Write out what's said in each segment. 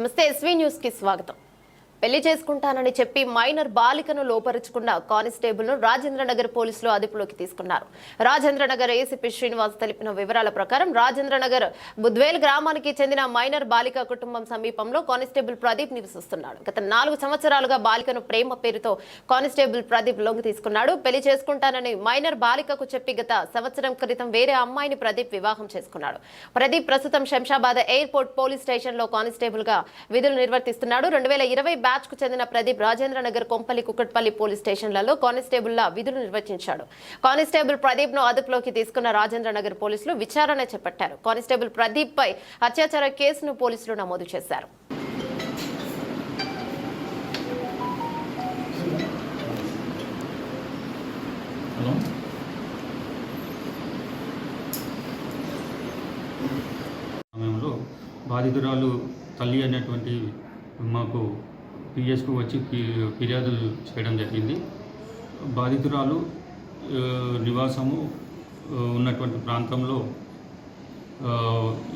నమస్తే SV news కి స్వాగతం. పెళ్లి చేసుకుంటానని చెప్పి మైనర్ బాలికను లోపరుచుకున్న కానిస్టేబుల్ ను రాజేంద్రనగర్ పోలీసులు అదుపులోకి తీసుకున్నారు. రాజేంద్రనగర్ ఏసీపీ శ్రీనివాస్ తెలిపిన వివరాల ప్రకారం రాజేంద్రనగర్ బుద్వేల్ గ్రామానికి చెందిన మైనర్ బాలిక కుటుంబం సమీపంలో కానిస్టేబుల్ ప్రదీప్ నివసిస్తున్నాడు. గత 4 సంవత్సరాలుగా బాలికను ప్రేమ పేరుతో కానిస్టేబుల్ ప్రదీప్ లొంగి తీసుకున్నాడు. పెళ్లి చేసుకుంటానని మైనర్ బాలికకు చెప్పి గత సంవత్సరం క్రితం వేరే అమ్మాయిని ప్రదీప్ వివాహం చేసుకున్నాడు. ప్రదీప్ ప్రస్తుతం శంషాబాద్ ఎయిర్పోర్ట్ పోలీస్ స్టేషన్ లో కానిస్టేబుల్ గా విధులు నిర్వర్తిస్తున్నాడు. 2020 బ్యాచ్ కు చెందిన ప్రదీప్ రాజేంద్రనగర్, కొంపల్లి, కుకట్పల్లి పోలీస్ స్టేషన్లలో కానిస్టేబుల్ లా విధులు నిర్వహించాడు. కానిస్టేబుల్ ప్రదీప్ ను అదుపులోకి తీసుకున్న రాజేంద్రనగర్ పోలీసులు విచారణ చేపట్టారు. కానిస్టేబుల్ ప్రదీప్ పై అత్యాచార కేసును పోలీసులు నమోదు చేశారు. బాధితురాలు తల్లి అనేటువంటి మాకు పిఎస్కు వచ్చి ఫిర్యాదులు చేయడం జరిగింది. బాధితురాలు నివాసము ఉన్నటువంటి ప్రాంతంలో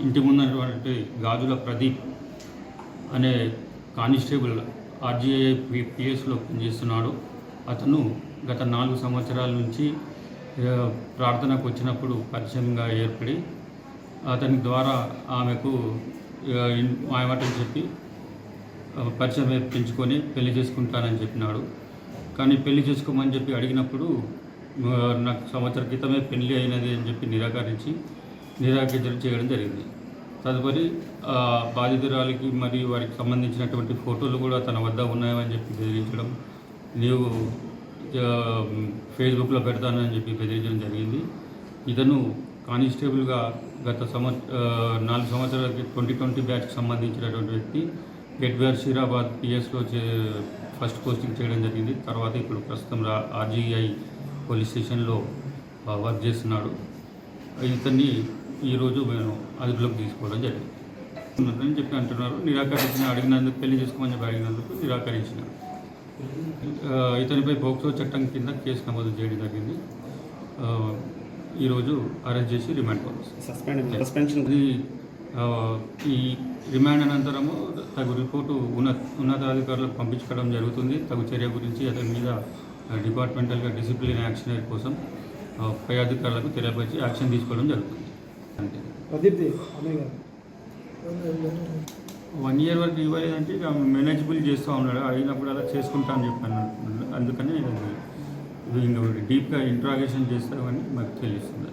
ఇంటి ముందున్నటువంటి గాజుల ప్రదీప్ అనే కానిస్టేబుల్ ఆర్జీఐ పిఎస్లో పనిచేస్తున్నాడు. అతను గత 4 సంవత్సరాల నుంచి ప్రార్థనకు వచ్చినప్పుడు పరిచయంగా ఏర్పడి అతని ద్వారా ఆమెకు మాయమాటలు చెప్పి పరిచయం పెంచుకొని పెళ్లి చేసుకుంటానని చెప్పినాడు. కానీ పెళ్లి చేసుకోమని చెప్పి అడిగినప్పుడు నాకు సంవత్సరం క్రితమే పెళ్లి అయినది అని చెప్పి నిరాకరించడం చేయడం జరిగింది. తదుపరి బాధితురాలికి మరియు వారికి సంబంధించినటువంటి ఫోటోలు కూడా తన వద్ద ఉన్నాయని చెప్పి బెదిరించడం, నీవు ఫేస్బుక్లో పెడతానని చెప్పి బెదిరించడం జరిగింది. ఇతను కానిస్టేబుల్గా గత 4 సంవత్సరాలకి 2020 బ్యాచ్కి సంబంధించినటువంటి వ్యక్తి గెట్వేర్ షీరాబాద్ పిఎస్లో ఫస్ట్ పోస్టింగ్ చేయడం జరిగింది. తర్వాత ఇప్పుడు ప్రస్తుతం ఆర్జీఐ పోలీస్ స్టేషన్లో వర్క్ చేస్తున్నాడు. ఇతన్ని ఈరోజు మేము అదుపులోకి తీసుకోవడం జరిగింది చెప్పి అంటున్నారు. అడిగినందుకు పెళ్లి చేసుకోమని చెప్పి అడిగినందుకు నిరాకరించిన ఇతనిపై పోక్సో చట్టం కింద కేసు నమోదు చేయడం జరిగింది. ఈరోజు అరెస్ట్ చేసి రిమాండ్ పంపిస్తాం. ఈ రిమాండ్ అనంతరము తగు రిపోర్టు ఉన్నతాధికారులకు పంపించడం జరుగుతుంది. తగు చర్య గురించి అతని మీద డిపార్ట్మెంటల్గా డిసిప్లిన్ యాక్షన్ కోసం పై అధికారులకు తెలియపరిచి యాక్షన్ తీసుకోవడం జరుగుతుంది. అంతే. 1 year వరకు ఇవ్వలేదంటే ఇక మేనేజబుల్ చేస్తూ ఉన్నాడు. అడిగినప్పుడు అలా చేసుకుంటా అని చెప్పాను. అందుకని డీప్గా ఇంట్రాగేషన్ చేస్తామని మాకు తెలుస్తుంది.